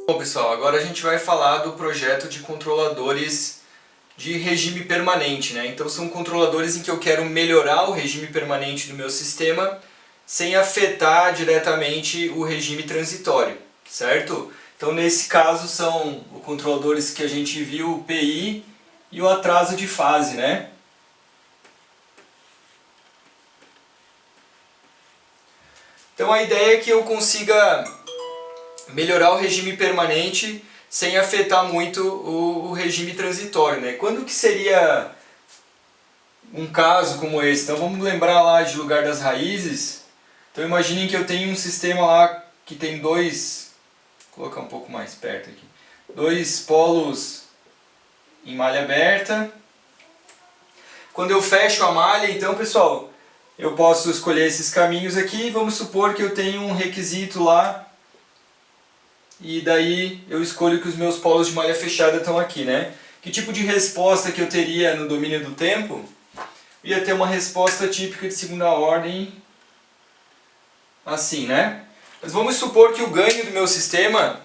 Bom, pessoal, agora a gente vai falar do projeto de controladores de regime permanente, né? Então são controladores em que eu quero melhorar o regime permanente do meu sistema sem afetar diretamente o regime transitório, certo? Então nesse caso são os controladores que a gente viu, o PI e o atraso de fase, né? Então a ideia é que eu consiga melhorar o regime permanente sem afetar muito o regime transitório, né? Quando que seria um caso como esse? Então vamos lembrar lá de lugar das raízes. Então imaginem que eu tenho um sistema lá que tem dois, vou colocar um pouco mais perto aqui, dois polos em malha aberta. Quando eu fecho a malha, então pessoal, eu posso escolher esses caminhos aqui. Vamos supor que eu tenho um requisito lá e daí eu escolho que os meus polos de malha fechada estão aqui, né? Que tipo de resposta que eu teria no domínio do tempo? Eu ia ter uma resposta típica de segunda ordem, assim, né? Mas vamos supor que o ganho do meu sistema,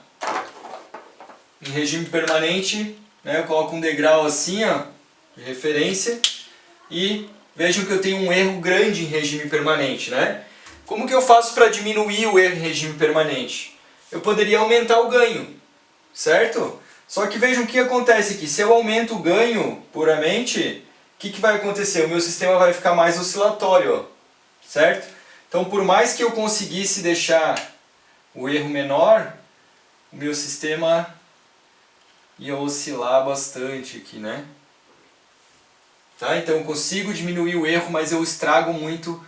em regime permanente, né? Eu coloco um degrau assim, ó, de referência, e vejam que eu tenho um erro grande em regime permanente, né? Como que eu faço para diminuir o erro em regime permanente? Eu poderia aumentar o ganho, certo? Só que vejam o que acontece aqui. Se eu aumento o ganho puramente, o que vai acontecer? O meu sistema vai ficar mais oscilatório, ó, certo? Então, por mais que eu conseguisse deixar o erro menor, o meu sistema ia oscilar bastante aqui, né? Tá? Então eu consigo diminuir o erro, mas eu estrago muito,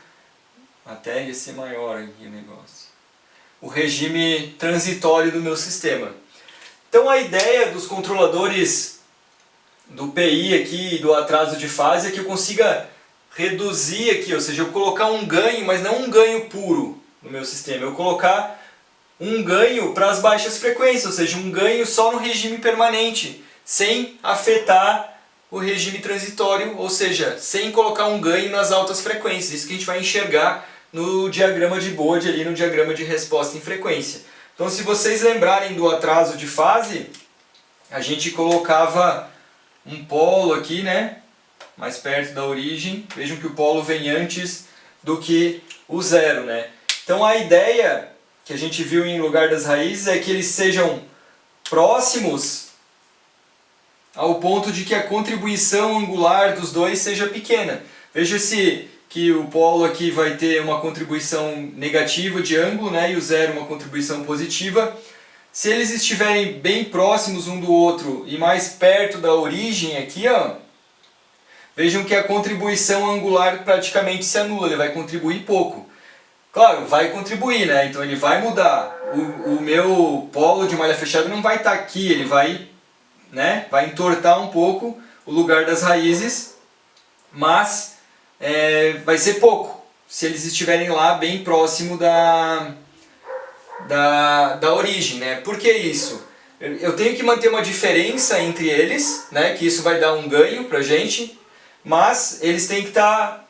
até ia ser maior aqui o negócio, o regime transitório do meu sistema. Então a ideia dos controladores do PI aqui e do atraso de fase é que eu consiga reduzir aqui, ou seja, eu colocar um ganho, mas não um ganho puro no meu sistema, eu colocar um ganho para as baixas frequências, ou seja, um ganho só no regime permanente, sem afetar o regime transitório, ou seja, sem colocar um ganho nas altas frequências. Isso que a gente vai enxergar no diagrama de Bode, ali no diagrama de resposta em frequência. Então, se vocês lembrarem do atraso de fase, a gente colocava um polo aqui, né, mais perto da origem. Vejam que o polo vem antes do que o zero, né? Então, a ideia que a gente viu em lugar das raízes é que eles sejam próximos ao ponto de que a contribuição angular dos dois seja pequena. Veja-se que o polo aqui vai ter uma contribuição negativa de ângulo, né, e o zero uma contribuição positiva. Se eles estiverem bem próximos um do outro e mais perto da origem aqui, ó, vejam que a contribuição angular praticamente se anula, ele vai contribuir pouco. Claro, vai contribuir, né? Então ele vai mudar. O meu polo de malha fechada não vai estar aqui, ele vai, né, vai entortar um pouco o lugar das raízes, mas vai ser pouco, se eles estiverem lá bem próximo da origem, né? Por que isso? Eu tenho que manter uma diferença entre eles, né? Que isso vai dar um ganho pra gente, mas eles têm que estar...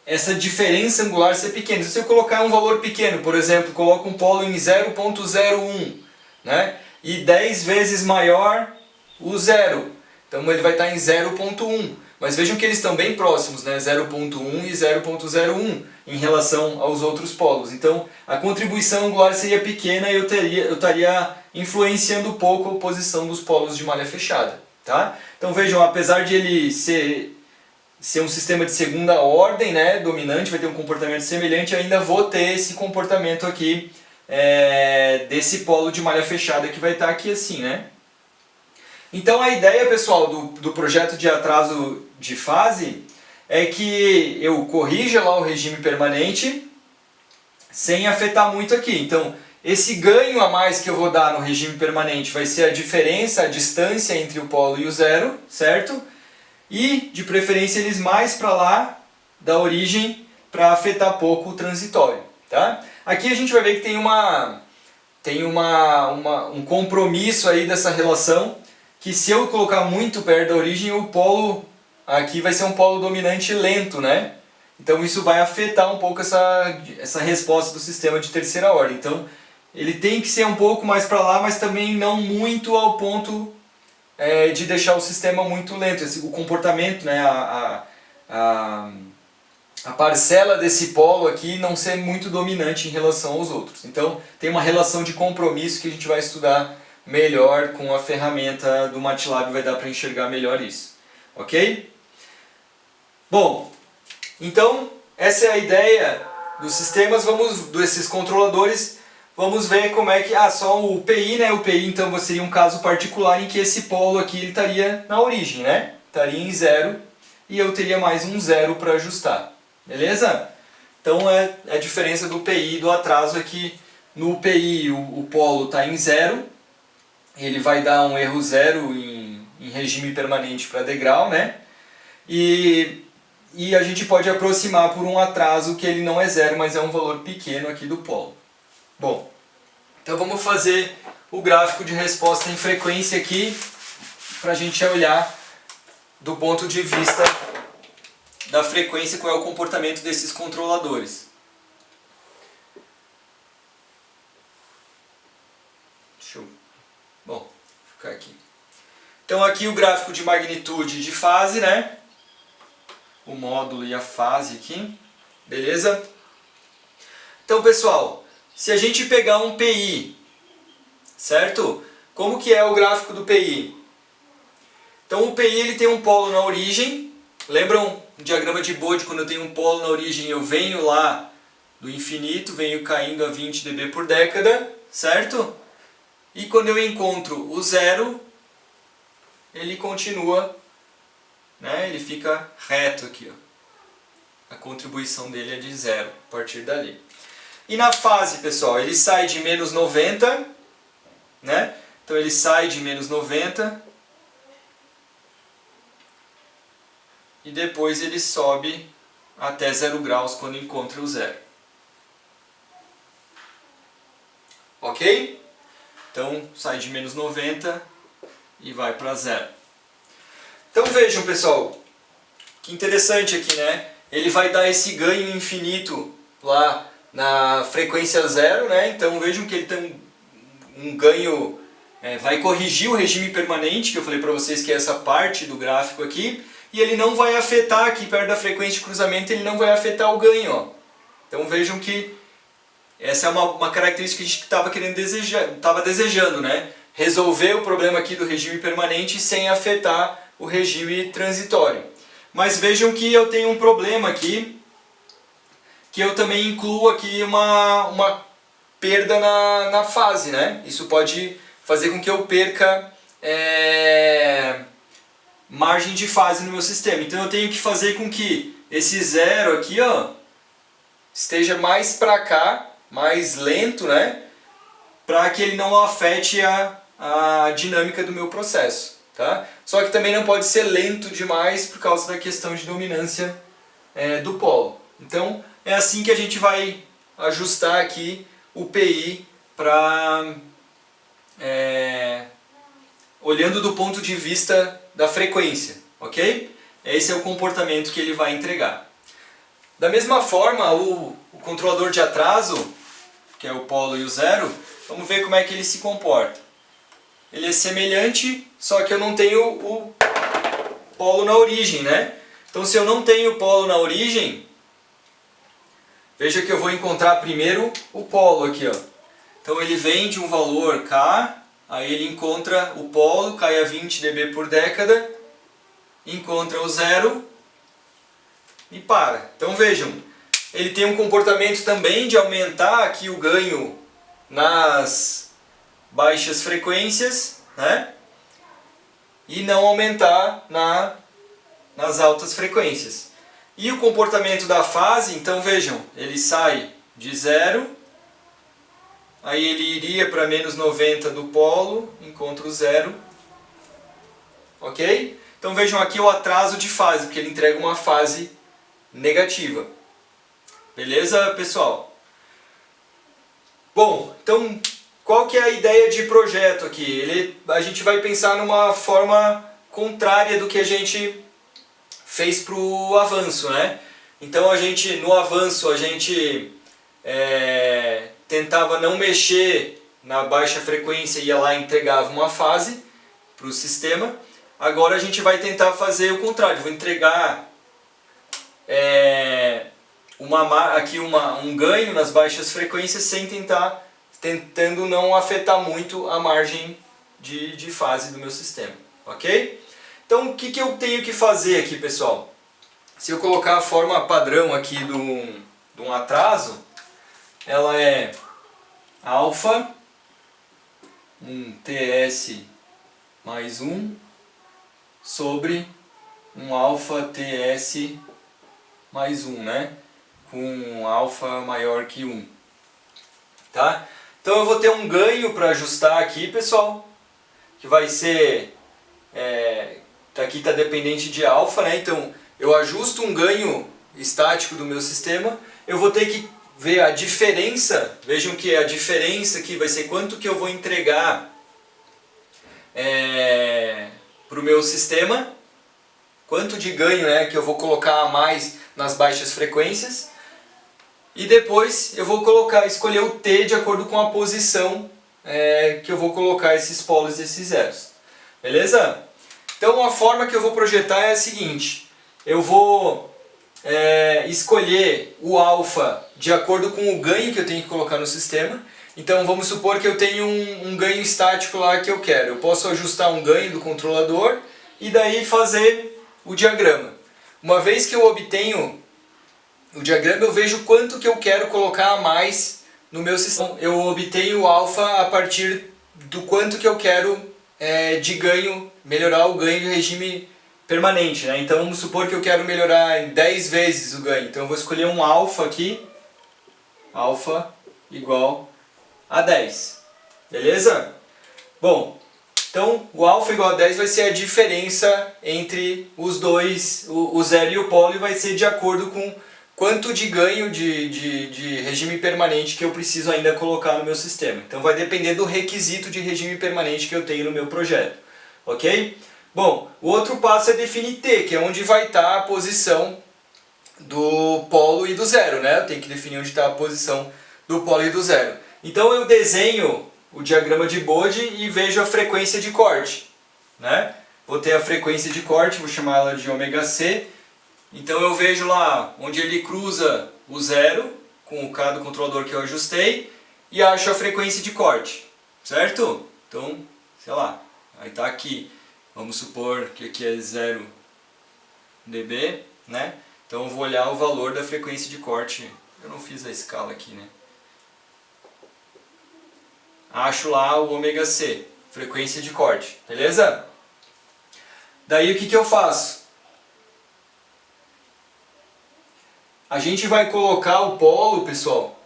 essa diferença angular ser pequena. Se eu colocar um valor pequeno, por exemplo, coloco um polo em 0.01, né? E 10 vezes maior o zero, então ele vai estar em 0.1. Mas vejam que eles estão bem próximos, né? 0.1 e 0.01 em relação aos outros polos. Então a contribuição angular seria pequena e eu estaria influenciando pouco a posição dos polos de malha fechada. Tá? Então vejam, apesar de ele ser um sistema de segunda ordem, né, dominante, vai ter um comportamento semelhante, ainda vou ter esse comportamento aqui desse polo de malha fechada que vai estar aqui assim, né? Então a ideia, pessoal, do projeto de atraso de fase é que eu corrija lá o regime permanente sem afetar muito aqui. Então esse ganho a mais que eu vou dar no regime permanente vai ser a diferença, a distância entre o polo e o zero, certo? E, de preferência, eles mais para lá da origem para afetar pouco o transitório. Tá? Aqui a gente vai ver que tem um compromisso aí dessa relação, que se eu colocar muito perto da origem, o polo aqui vai ser um polo dominante lento, né? Então isso vai afetar um pouco essa resposta do sistema de terceira ordem. Então ele tem que ser um pouco mais para lá, mas também não muito ao ponto de deixar o sistema muito lento. O comportamento, né, a parcela desse polo aqui não ser muito dominante em relação aos outros. Então tem uma relação de compromisso que a gente vai estudar melhor com a ferramenta do MATLAB, vai dar para enxergar melhor isso. Ok? Bom, então essa é a ideia dos sistemas, desses controladores. Vamos ver como é que... só o PI, né? O PI então seria um caso particular em que esse polo aqui ele estaria na origem, né? Estaria em 0 e eu teria mais um 0 para ajustar. Beleza? Então a diferença do PI e do atraso é que no PI o polo está em 0, ele vai dar um erro 0 em regime permanente para degrau, né? E a gente pode aproximar por um atraso que ele não é 0, mas é um valor pequeno aqui do polo. Bom, então vamos fazer o gráfico de resposta em frequência aqui para a gente olhar do ponto de vista da frequência qual é o comportamento desses controladores. Bom, vou ficar aqui. Então aqui o gráfico de magnitude de fase, né? O módulo e a fase aqui, beleza? Então pessoal, se a gente pegar um PI, certo? Como que é o gráfico do PI? Então o PI ele tem um polo na origem, lembram o diagrama de Bode, quando eu tenho um polo na origem eu venho lá do infinito, venho caindo a 20 dB por década, certo? E quando eu encontro o 0, ele continua, né? Ele fica reto aqui, ó. A contribuição dele é de 0 a partir dali. E na fase, pessoal, ele sai de menos 90, né? Então ele sai de menos 90 e depois ele sobe até 0 graus quando encontra o 0. Ok? Então sai de menos 90 e vai para 0. Então vejam, pessoal, que interessante aqui, né? Ele vai dar esse ganho infinito lá na frequência 0, né? Então vejam que ele tem um ganho, vai corrigir o regime permanente, que eu falei para vocês que é essa parte do gráfico aqui, e ele não vai afetar aqui perto da frequência de cruzamento, ele não vai afetar o ganho, ó. Então vejam que essa é uma característica que a gente estava desejando, né? Resolver o problema aqui do regime permanente sem afetar o regime transitório. Mas vejam que eu tenho um problema aqui, que eu também incluo aqui uma perda na fase, né? Isso pode fazer com que eu perca margem de fase no meu sistema. Então eu tenho que fazer com que esse 0 aqui, ó, esteja mais para cá, mais lento, né? Para que ele não afete a dinâmica do meu processo. Tá? Só que também não pode ser lento demais por causa da questão de dominância do polo. Então é assim que a gente vai ajustar aqui o PI para olhando do ponto de vista da frequência, ok? Esse é o comportamento que ele vai entregar. Da mesma forma, o controlador de atraso, que é o polo e o 0, vamos ver como é que ele se comporta. Ele é semelhante, só que eu não tenho o polo na origem, né? Então se eu não tenho o polo na origem, veja que eu vou encontrar primeiro o polo aqui, ó. Então ele vem de um valor K, aí ele encontra o polo, cai a 20 dB por década, encontra o 0 e para. Então vejam, ele tem um comportamento também de aumentar aqui o ganho nas baixas frequências, né? E não aumentar nas altas frequências. E o comportamento da fase, então vejam, ele sai de 0, aí ele iria para menos 90 do polo, encontra o 0, ok? Então vejam aqui o atraso de fase, porque ele entrega uma fase negativa. Beleza, pessoal? Bom, então qual que é a ideia de projeto aqui? A gente vai pensar numa forma contrária do que a gente fez para o avanço, né? Então no avanço, a gente tentava não mexer na baixa frequência e ia lá e entregava uma fase para o sistema. Agora a gente vai tentar fazer o contrário, vou entregar um ganho nas baixas frequências sem tentando não afetar muito a margem de fase do meu sistema, ok? Então o que eu tenho que fazer aqui, pessoal? Se eu colocar a forma padrão aqui de um atraso, ela é alfa, um TS mais 1, sobre um alfa TS mais 1, né? Com um alfa maior que 1. Tá? Então eu vou ter um ganho para ajustar aqui, pessoal, que vai ser... aqui está dependente de alfa, né? Então eu ajusto um ganho estático do meu sistema, eu vou ter que ver a diferença, vejam que a diferença aqui vai ser quanto que eu vou entregar para o meu sistema, quanto de ganho, né, que eu vou colocar a mais nas baixas frequências, e depois eu vou escolher o T de acordo com a posição que eu vou colocar esses polos e esses zeros. Beleza? Então a forma que eu vou projetar é a seguinte: eu vou escolher o alfa de acordo com o ganho que eu tenho que colocar no sistema. Então vamos supor que eu tenho um ganho estático lá que eu quero. Eu posso ajustar um ganho do controlador e daí fazer o diagrama. Uma vez que eu obtenho o diagrama, eu vejo quanto que eu quero colocar a mais no meu sistema. Eu obtenho o alfa a partir do quanto que eu quero de ganho, melhorar o ganho de regime permanente, né? Então vamos supor que eu quero melhorar em 10 vezes o ganho. Então eu vou escolher um alfa aqui, alfa igual a 10. Beleza? Bom, então o alfa igual a 10 vai ser a diferença entre os dois, o zero e o polo, e vai ser de acordo com quanto de ganho de regime permanente que eu preciso ainda colocar no meu sistema. Então vai depender do requisito de regime permanente que eu tenho no meu projeto. Ok? Bom, o outro passo é definir T, que é onde vai estar a posição do polo e do zero, né? Eu tenho que definir onde está a posição do polo e do zero. Então eu desenho o diagrama de Bode e vejo a frequência de corte, né? Vou ter a frequência de corte, vou chamar ela de ômega-c. Então eu vejo lá onde ele cruza o zero com o K do controlador que eu ajustei e acho a frequência de corte, certo? Então, sei lá, aí está aqui. Vamos supor que aqui é 0 dB, né? Então eu vou olhar o valor da frequência de corte. Eu não fiz a escala aqui, né? Acho lá o ômega-c, frequência de corte, beleza? Daí o que eu faço? A gente vai colocar o polo, pessoal,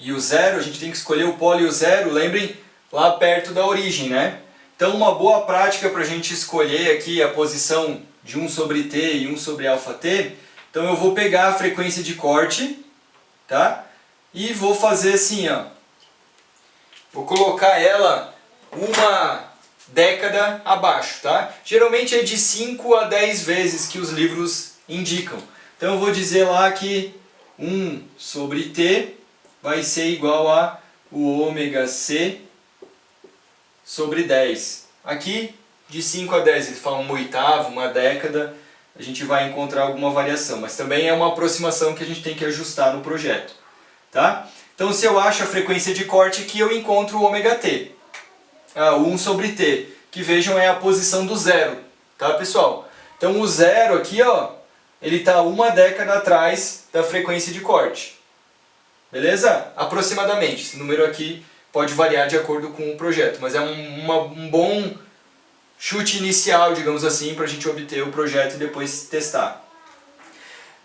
e o zero, a gente tem que escolher o polo e o zero, lembrem, lá perto da origem, né? Então uma boa prática para a gente escolher aqui a posição de 1 sobre t e 1 sobre alfa t, então eu vou pegar a frequência de corte, tá? E vou fazer assim, ó. Vou colocar ela uma década abaixo, tá? Geralmente é de 5 a 10 vezes que os livros indicam. Então eu vou dizer lá que 1 sobre t vai ser igual a o ômega-c sobre 10. Aqui, de 5 a 10, ele fala uma oitava, uma década, a gente vai encontrar alguma variação, mas também é uma aproximação que a gente tem que ajustar no projeto, tá? Então se eu acho a frequência de corte aqui, eu encontro o ômega-t, 1 sobre t, que vejam é a posição do zero, tá, pessoal? Então o zero aqui, ó, ele está uma década atrás da frequência de corte, beleza? Aproximadamente, esse número aqui pode variar de acordo com o projeto, mas é um bom chute inicial, digamos assim, para a gente obter o projeto e depois testar.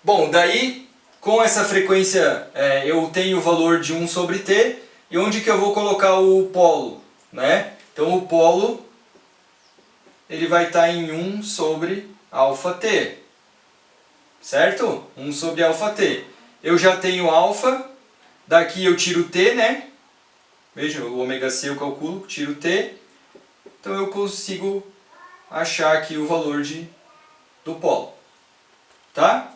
Bom, daí com essa frequência eu tenho o valor de 1 sobre t, e onde que eu vou colocar o polo, né? Então o polo ele vai estar em 1 sobre alfa t, certo? 1 sobre alfa t. Eu já tenho alfa, daqui eu tiro t, né? Veja, o ômega-c eu calculo, tiro t, então eu consigo achar aqui o valor do polo, tá?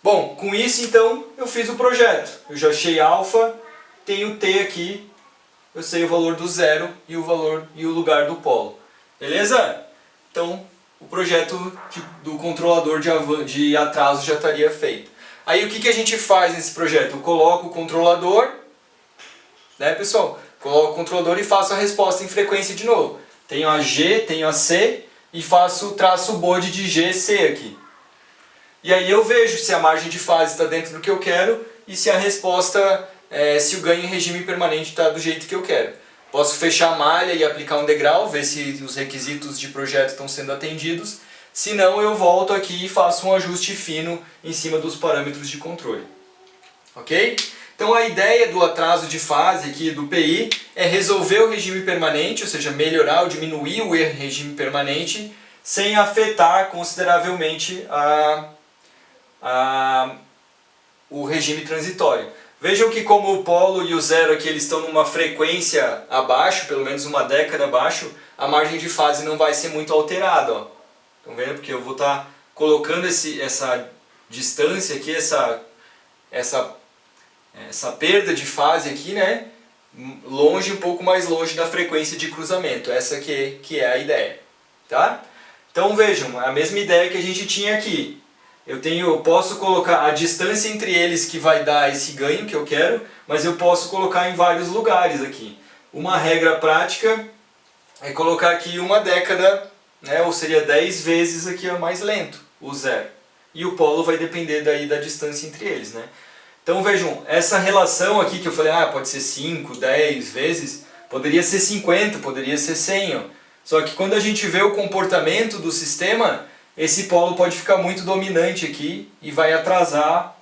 Bom, com isso então eu fiz o projeto. Eu já achei alfa, tenho T aqui, eu sei o valor do zero e o valor e o lugar do polo. Beleza? Então o projeto do controlador de atraso já estaria feito. Aí o que a gente faz nesse projeto? Eu coloco o controlador, né pessoal? Coloco o controlador e faço a resposta em frequência de novo. Tenho a G, tenho a C e traço o bode de GC aqui. E aí eu vejo se a margem de fase está dentro do que eu quero e se a resposta, se o ganho em regime permanente está do jeito que eu quero. Posso fechar a malha e aplicar um degrau, ver se os requisitos de projeto estão sendo atendidos. Se não, eu volto aqui e faço um ajuste fino em cima dos parâmetros de controle. Ok? Então a ideia do atraso de fase aqui do PI é resolver o regime permanente, ou seja, melhorar ou diminuir o erro em regime permanente, sem afetar consideravelmente o regime transitório. Vejam que como o polo e o zero aqui eles estão numa frequência abaixo, pelo menos uma década abaixo, a margem de fase não vai ser muito alterada. Ó. Estão vendo? Porque eu vou estar colocando essa distância aqui, essa perda de fase aqui, né? Longe, um pouco mais longe da frequência de cruzamento. Essa que é a ideia. Tá? Então vejam, a mesma ideia que a gente tinha aqui. Eu posso colocar a distância entre eles que vai dar esse ganho que eu quero, mas eu posso colocar em vários lugares aqui. Uma regra prática é colocar aqui uma década, né, ou seria 10 vezes aqui mais lento, o zero. E o polo vai depender daí da distância entre eles. Né? Então vejam, essa relação aqui que eu falei, pode ser 5, 10 vezes, poderia ser 50, poderia ser 100. Ó. Só que quando a gente vê o comportamento do sistema, esse polo pode ficar muito dominante aqui e vai atrasar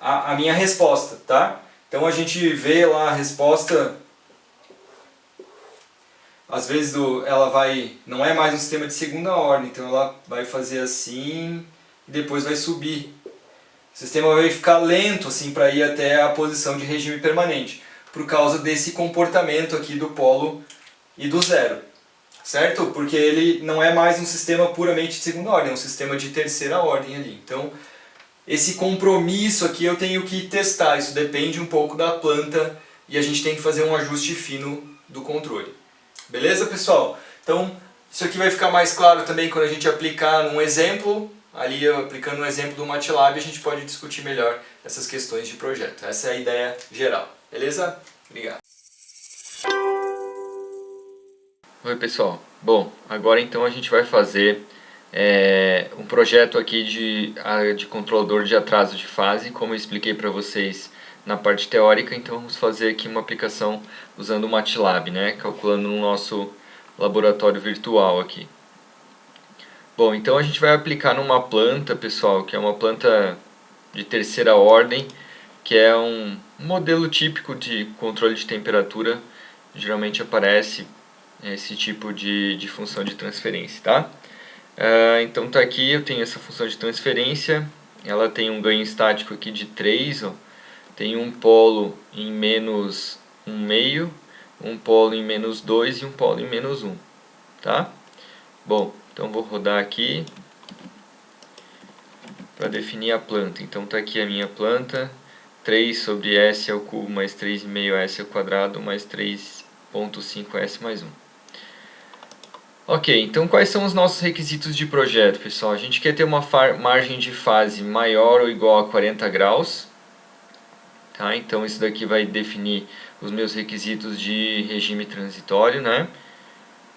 a minha resposta, tá? Então a gente vê lá a resposta, às vezes ela não é mais um sistema de segunda ordem, então ela vai fazer assim e depois vai subir. O sistema vai ficar lento assim para ir até a posição de regime permanente, por causa desse comportamento aqui do polo e do zero. Certo? Porque ele não é mais um sistema puramente de segunda ordem, é um sistema de terceira ordem ali. Então, esse compromisso aqui eu tenho que testar, isso depende um pouco da planta e a gente tem que fazer um ajuste fino do controle. Beleza, pessoal? Então, isso aqui vai ficar mais claro também quando a gente aplicar num exemplo, ali aplicando um exemplo do MATLAB, a gente pode discutir melhor essas questões de projeto. Essa é a ideia geral. Beleza? Obrigado. Oi pessoal, bom, agora então a gente vai fazer um projeto aqui de controlador de atraso de fase, como eu expliquei para vocês na parte teórica. Então vamos fazer aqui uma aplicação usando o MATLAB, né, calculando no nosso laboratório virtual aqui. Bom, então a gente vai aplicar numa planta, pessoal, que é uma planta de terceira ordem, que é um modelo típico de controle de temperatura. Geralmente aparece esse tipo de função de transferência, tá? Então tá aqui, eu tenho essa função de transferência, ela tem um ganho estático aqui de 3, ó. Tem um polo em menos 1,5, um polo em menos 2 e um polo em menos 1, tá? Bom, então vou rodar aqui para definir a planta. Então tá aqui a minha planta, 3 sobre s ao cubo mais 3,5s ao quadrado mais 3,5s mais 1. Ok, então quais são os nossos requisitos de projeto, pessoal? A gente quer ter uma margem de fase maior ou igual a 40 graus. Tá? Então isso daqui vai definir os meus requisitos de regime transitório, né?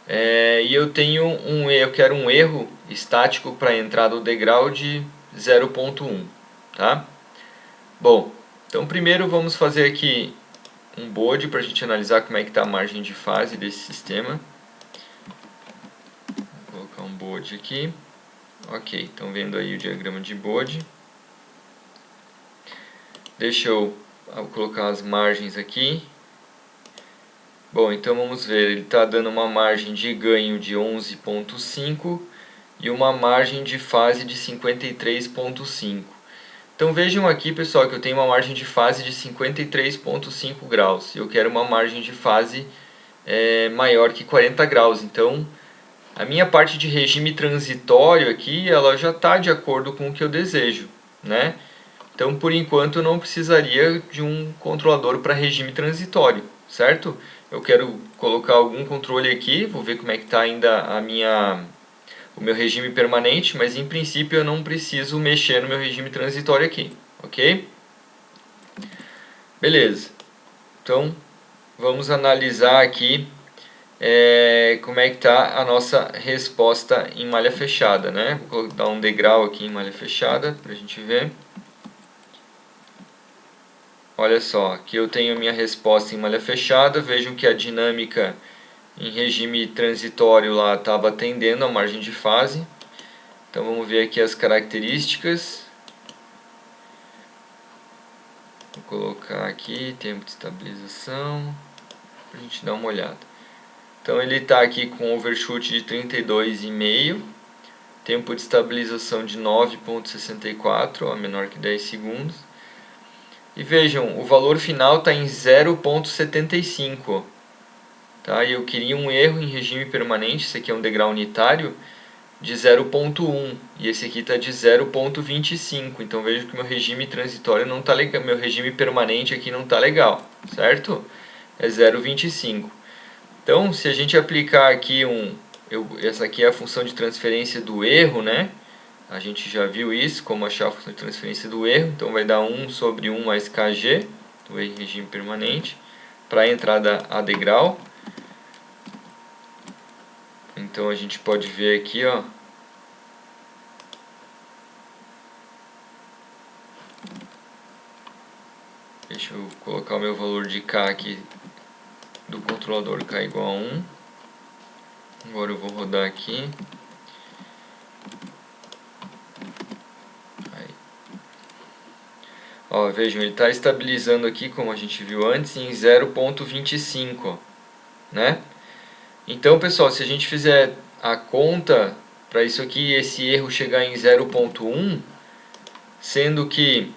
E eu quero um erro estático para a entrada do degrau de 0,1. Tá? Bom, então primeiro vamos fazer aqui um bode para a gente analisar como é que está a margem de fase desse sistema. Um bode aqui. Ok, estão vendo aí o diagrama de bode. Deixa eu colocar as margens aqui. Bom, então vamos ver, ele está dando uma margem de ganho de 11,5 e uma margem de fase de 53,5. Então vejam aqui, pessoal, que eu tenho uma margem de fase de 53,5 graus. Eu quero uma margem de fase maior que 40 graus, então A minha parte de regime transitório aqui, ela já está de acordo com o que eu desejo, né? Então, por enquanto, eu não precisaria de um controlador para regime transitório, certo? Eu quero colocar algum controle aqui, vou ver como é que está ainda o meu regime permanente, mas em princípio eu não preciso mexer no meu regime transitório aqui, ok? Beleza. Então, vamos analisar aqui como é que está a nossa resposta em malha fechada, né? Vou dar um degrau aqui em malha fechada para a gente ver. Olha só, aqui eu tenho a minha resposta em malha fechada. Vejam que a dinâmica em regime transitório lá estava atendendo a margem de fase. Então vamos ver aqui as características. Vou colocar aqui tempo de estabilização para a gente dar uma olhada. Então ele está aqui com overshoot de 32,5, tempo de estabilização de 9,64, menor que 10 segundos. E vejam, o valor final está em 0,75. Tá? E eu queria um erro em regime permanente, esse aqui é um degrau unitário, de 0,1 e esse aqui está de 0,25. Então vejo que meu regime transitório não está legal, meu regime permanente aqui não está legal, certo? É 0,25. Então, se a gente aplicar aqui essa aqui é a função de transferência do erro, né? A gente já viu isso, como achar a função de transferência do erro. Então vai dar 1 sobre 1 mais kg, do erro em regime permanente, para a entrada a degrau. Então a gente pode ver aqui, ó. Deixa eu colocar o meu valor de K aqui do controlador K igual a 1. Agora eu vou rodar aqui. Aí. Ó, vejam, ele está estabilizando aqui, como a gente viu antes, em 0,25, né? Então, pessoal, se a gente fizer a conta para isso aqui, esse erro chegar em 0,1, sendo que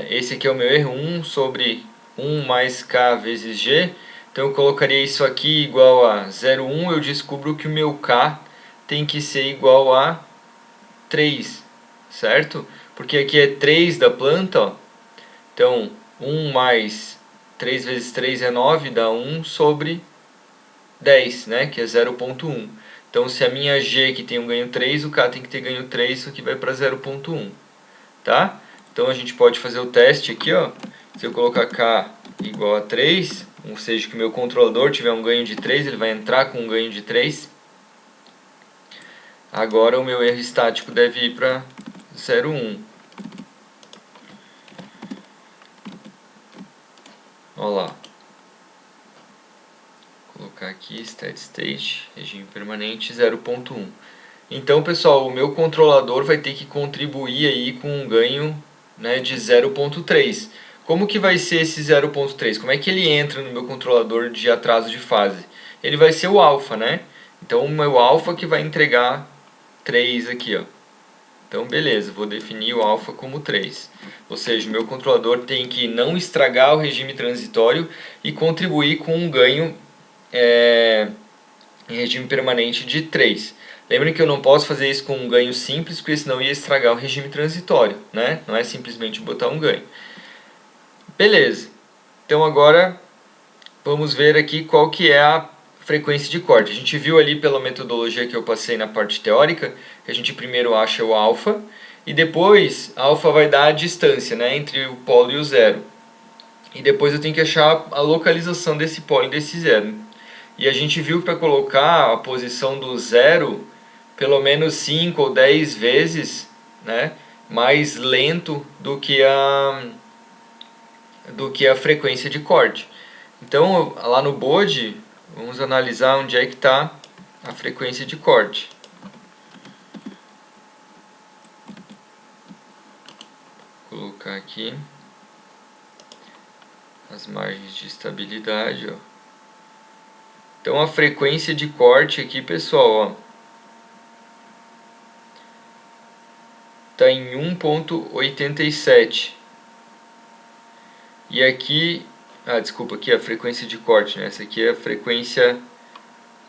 esse aqui é o meu erro, 1 sobre 1 mais K vezes G. Então eu colocaria isso aqui igual a 0,1, eu descubro que o meu K tem que ser igual a 3, certo? Porque aqui é 3 da planta, ó. Então 1 mais 3 vezes 3 é 9, dá 1 sobre 10, né? Que é 0,1. Então se a minha G que tem um ganho 3, o K tem que ter ganho 3, isso aqui vai para 0,1, tá? Então a gente pode fazer o teste aqui, ó. Se eu colocar K igual a 3, ou seja, que o meu controlador tiver um ganho de 3, ele vai entrar com um ganho de 3. Agora o meu erro estático deve ir para 0,1. Olha lá. Vou colocar aqui, steady state, regime permanente, 0,1. Então, pessoal, o meu controlador vai ter que contribuir aí com um ganho, né, de 0,3. Como que vai ser esse 0,3? Como é que ele entra no meu controlador de atraso de fase? Ele vai ser o alfa, né? Então o meu alfa que vai entregar 3 aqui, ó. Então beleza, vou definir o alfa como 3. Ou seja, o meu controlador tem que não estragar o regime transitório e contribuir com um ganho em regime permanente de 3. Lembrem que eu não posso fazer isso com um ganho simples, porque senão ia estragar o regime transitório, né? Não é simplesmente botar um ganho. Beleza. Então agora vamos ver aqui qual que é a frequência de corte. A gente viu ali pela metodologia que eu passei na parte teórica, que a gente primeiro acha o alfa, e depois a alfa vai dar a distância, né, entre o polo e o zero. E depois eu tenho que achar a localização desse polo e desse zero. E a gente viu que para colocar a posição do zero pelo menos 5 ou 10 vezes, né, mais lento do que a frequência de corte. Então, lá no Bode, vamos analisar onde é que está a frequência de corte. Vou colocar aqui as margens de estabilidade, ó. Então, a frequência de corte aqui, pessoal, está em 1,87. E aqui, desculpa, aqui é a frequência de corte, né? Essa aqui é a frequência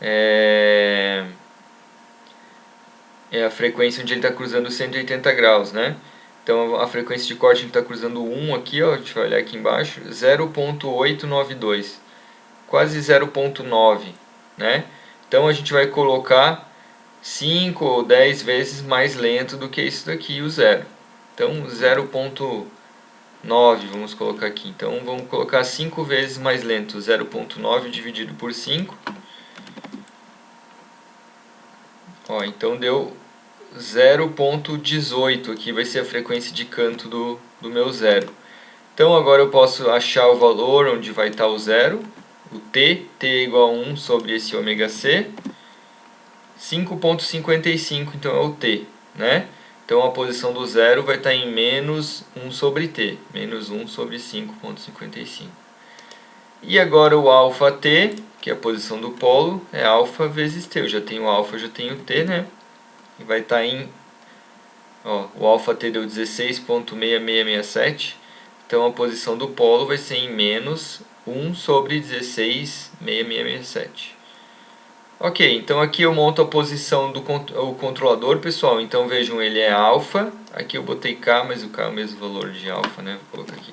é a frequência onde ele está cruzando 180 graus, né? Então a frequência de corte está cruzando 1 aqui, ó, a gente vai olhar aqui embaixo, 0.892, quase 0.9, né? Então a gente vai colocar 5 ou 10 vezes mais lento do que isso daqui, o zero. Então 0.9 vamos colocar aqui. Então vamos colocar 5 vezes mais lento, 0.9 dividido por 5. Ó, então deu 0.18 aqui, vai ser a frequência de canto do meu zero. Então agora eu posso achar o valor onde vai estar o zero, o t é igual a 1 sobre esse ômega c, 5.55, então é o t, né? Então a posição do zero vai estar em menos 1 sobre t, menos 1 sobre 5.55. E agora o αt, que é a posição do polo, é alfa vezes t. Eu já tenho alfa, já tenho t, né? E vai estar em... Ó, o αt deu 16.6667. Então a posição do polo vai ser em menos 1 sobre 16.6667. Ok, então aqui eu monto a posição do controlador, pessoal. Então vejam, ele é alfa. Aqui eu botei K, mas o K é o mesmo valor de alfa, né? Vou colocar aqui.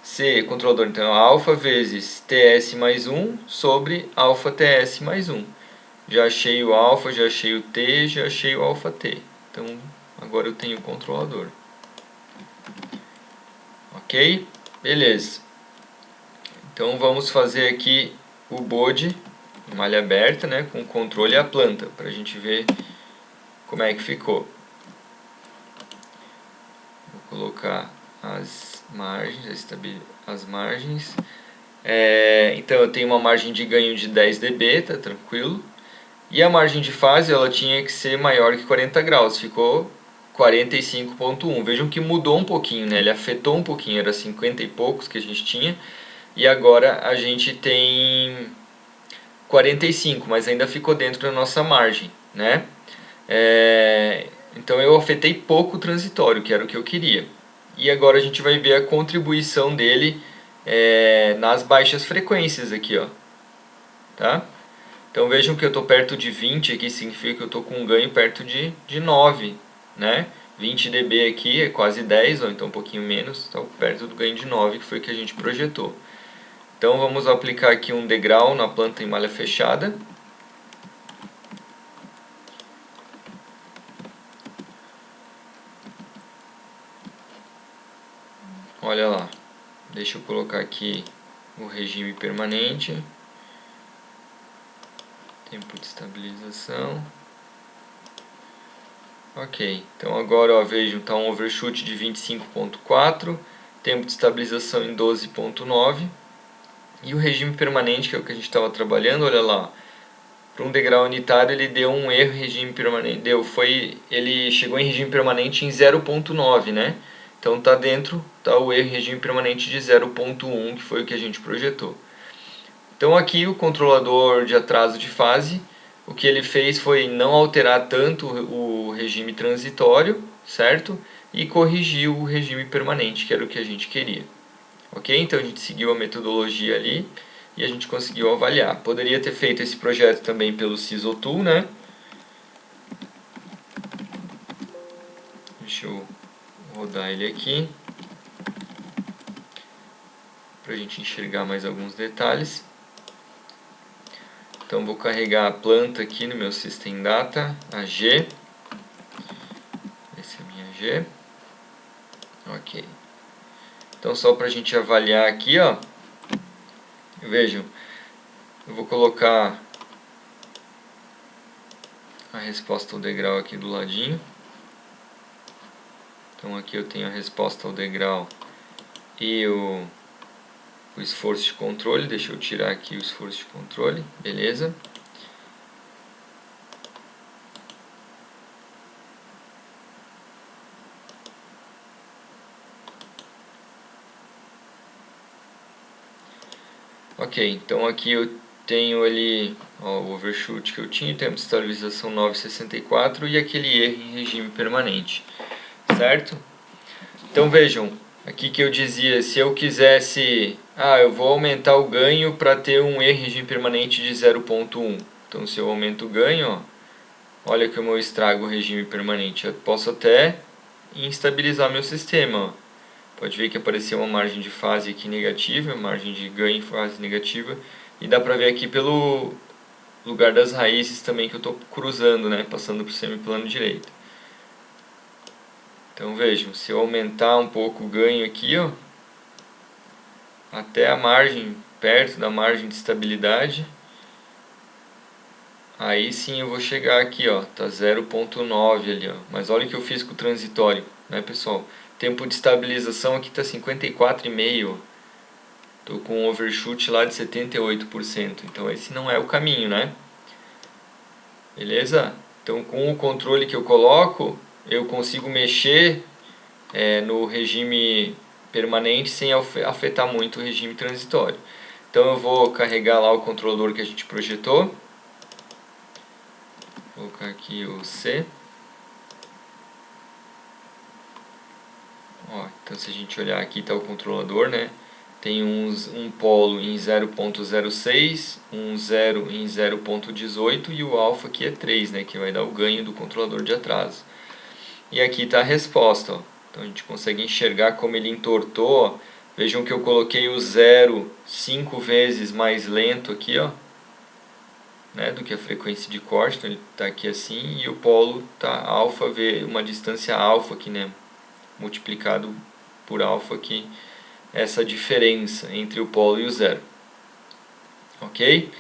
C, controlador, então é alfa vezes TS mais 1 sobre alfa TS mais 1. Já achei o alfa, já achei o T, já achei o alfa T. Então agora eu tenho o controlador. Ok? Beleza. Então vamos fazer aqui o bode, malha aberta, né, com o controle e a planta, para a gente ver como é que ficou. Vou colocar as margens. Então eu tenho uma margem de ganho de 10 dB, tá tranquilo. E a margem de fase ela tinha que ser maior que 40 graus, ficou 45.1. Vejam que mudou um pouquinho, né? Ele afetou um pouquinho, era 50 e poucos que a gente tinha. E agora a gente tem 45, mas ainda ficou dentro da nossa margem, né? Então eu afetei pouco o transitório, que era o que eu queria. E agora a gente vai ver a contribuição dele nas baixas frequências aqui, ó. Tá? Então vejam que eu estou perto de 20 aqui, significa que eu estou com um ganho perto de 9, né? 20 dB aqui é quase 10, ou então um pouquinho menos, está perto do ganho de 9, que foi o que a gente projetou. Então vamos aplicar aqui um degrau na planta em malha fechada. Olha lá, deixa eu colocar aqui o regime permanente. Tempo de estabilização. Ok, então agora ó, vejam, está um overshoot de 25.4, tempo de estabilização em 12.9 e o regime permanente, que é o que a gente estava trabalhando, olha lá, para um degrau unitário ele deu um erro em regime permanente, ele chegou em regime permanente em 0.9, né? Então está dentro, está o erro em regime permanente de 0.1, que foi o que a gente projetou. Então aqui o controlador de atraso de fase, o que ele fez foi não alterar tanto o regime transitório, certo? E corrigiu o regime permanente, que era o que a gente queria. Ok? Então a gente seguiu a metodologia ali e a gente conseguiu avaliar. Poderia ter feito esse projeto também pelo SysOtool, né? Deixa eu rodar ele aqui para a gente enxergar mais alguns detalhes. Então vou carregar a planta aqui no meu System Data, a G. Essa é a minha G. Ok. Então só para a gente avaliar aqui, ó. Vejam, eu vou colocar a resposta ao degrau aqui do ladinho. Então aqui eu tenho a resposta ao degrau e o esforço de controle. Deixa eu tirar aqui o esforço de controle, beleza? Ok, então aqui eu tenho ali ó, o overshoot que eu tinha, tempo de estabilização 9,64 e aquele erro em regime permanente, certo? Então vejam, Aqui que eu dizia, se eu quisesse, eu vou aumentar o ganho para ter um E regime permanente de 0.1. Então se eu aumento o ganho, ó, olha como eu estrago o regime permanente. Eu posso até instabilizar meu sistema. Ó. Pode ver que apareceu uma margem de fase aqui negativa, margem de ganho em fase negativa. E dá para ver aqui pelo lugar das raízes também que eu estou cruzando, né, passando para o semiplano direito. Então vejam, se eu aumentar um pouco o ganho aqui, ó, até a margem, perto da margem de estabilidade, aí sim eu vou chegar aqui, ó, tá 0.9 ali, ó. Mas olha o que eu fiz com o transitório, né, pessoal? Tempo de estabilização aqui tá 54,5. Tô com um overshoot lá de 78%. Então esse não é o caminho, né? Beleza? Então com o controle que eu coloco, eu consigo mexer no regime permanente sem afetar muito o regime transitório. Então eu vou carregar lá o controlador que a gente projetou. Vou colocar aqui o C. Ó, então se a gente olhar aqui está o controlador, né? Tem um polo em 0.06, um 0 em 0.18 e o alfa aqui é 3, né? Que vai dar o ganho do controlador de atraso. E aqui está a resposta, ó. Então a gente consegue enxergar como ele entortou, ó. Vejam que eu coloquei o 0 5 vezes mais lento aqui, ó, né, do que a frequência de corte. Então ele está aqui assim e o polo está alfa, uma distância alfa aqui, né, multiplicado por alfa aqui, essa diferença entre o polo e o zero. Ok?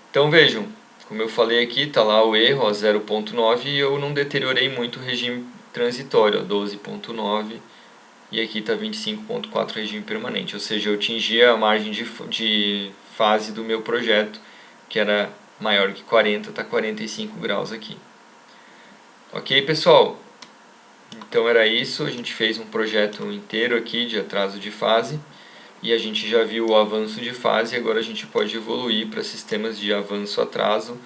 Então vejam, como eu falei aqui, está lá o erro, 0.9, e eu não deteriorei muito o regime transitório, 12.9, e aqui está 25.4 regime permanente, ou seja, eu atingi a margem de fase do meu projeto, que era maior que 40, está 45 graus aqui. Ok, pessoal? Então era isso, a gente fez um projeto inteiro aqui de atraso de fase, e a gente já viu o avanço de fase, e agora a gente pode evoluir para sistemas de avanço-atraso,